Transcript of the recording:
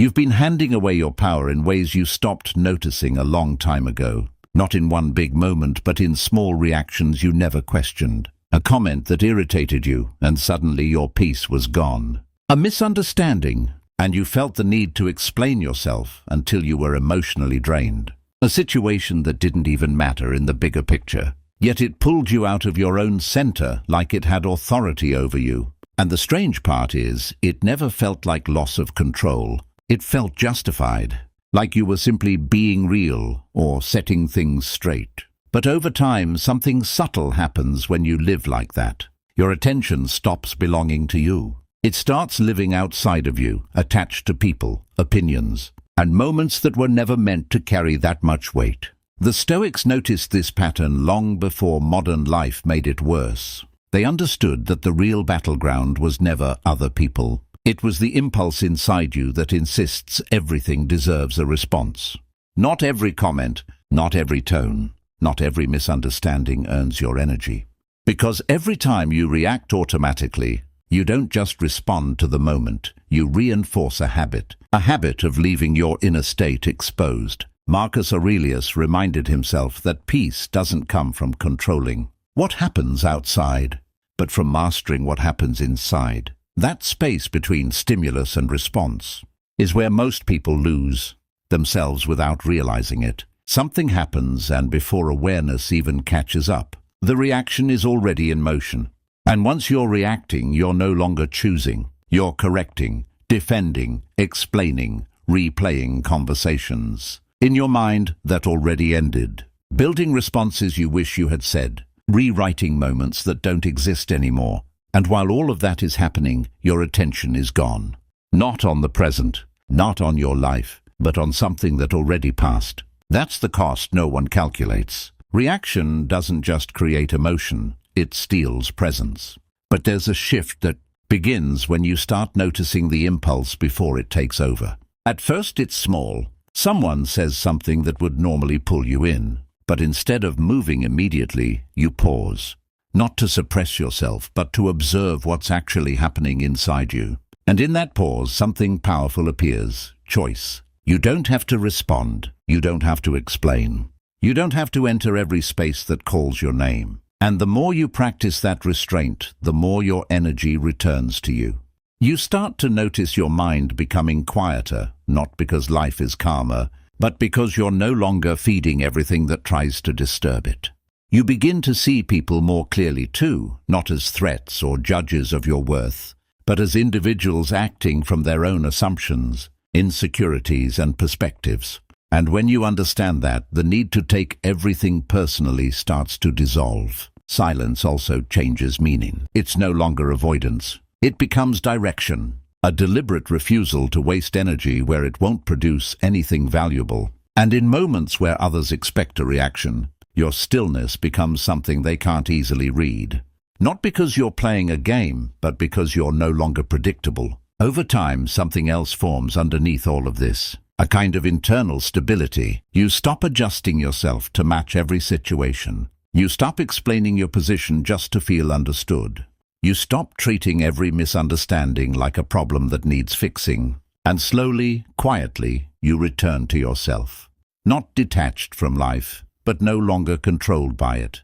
You've been handing away your power in ways you stopped noticing a long time ago. Not in one big moment, but in small reactions you never questioned. A comment that irritated you, and suddenly your peace was gone. A misunderstanding, and you felt the need to explain yourself until you were emotionally drained. A situation that didn't even matter in the bigger picture. Yet it pulled you out of your own center like it had authority over you. And the strange part is, it never felt like loss of control. It felt justified, like you were simply being real or setting things straight. But over time, something subtle happens when you live like that. Your attention stops belonging to you. It starts living outside of you, attached to people, opinions, and moments that were never meant to carry that much weight. The Stoics noticed this pattern long before modern life made it worse. They understood that the real battleground was never other people. It was the impulse inside you that insists everything deserves a response. Not every comment, not every tone, not every misunderstanding earns your energy. Because every time you react automatically, you don't just respond to the moment, you reinforce a habit of leaving your inner state exposed. Marcus Aurelius reminded himself that peace doesn't come from controlling what happens outside, but from mastering what happens inside. That space between stimulus and response is where most people lose themselves without realizing it. Something happens, and before awareness even catches up, the reaction is already in motion. And once you're reacting, you're no longer choosing. You're correcting, defending, explaining, replaying conversations in your mind that already ended. Building responses you wish you had said. Rewriting moments that don't exist anymore. And while all of that is happening, your attention is gone. Not on the present, not on your life, but on something that already passed. That's the cost no one calculates. Reaction doesn't just create emotion, it steals presence. But there's a shift that begins when you start noticing the impulse before it takes over. At first it's small. Someone says something that would normally pull you in, but instead of moving immediately, you pause. Not to suppress yourself, but to observe what's actually happening inside you. And in that pause, something powerful appears: choice. You don't have to respond. You don't have to explain. You don't have to enter every space that calls your name. And the more you practice that restraint, the more your energy returns to you. You start to notice your mind becoming quieter, not because life is calmer, but because you're no longer feeding everything that tries to disturb it. You begin to see people more clearly too, not as threats or judges of your worth, but as individuals acting from their own assumptions, insecurities, and perspectives. And when you understand that, the need to take everything personally starts to dissolve. Silence also changes meaning. It's no longer avoidance. It becomes direction, a deliberate refusal to waste energy where it won't produce anything valuable. And in moments where others expect a reaction, your stillness becomes something they can't easily read. Not because you're playing a game, but because you're no longer predictable. Over time, something else forms underneath all of this. A kind of internal stability. You stop adjusting yourself to match every situation. You stop explaining your position just to feel understood. You stop treating every misunderstanding like a problem that needs fixing. And slowly, quietly, you return to yourself. Not detached from life, but no longer controlled by it.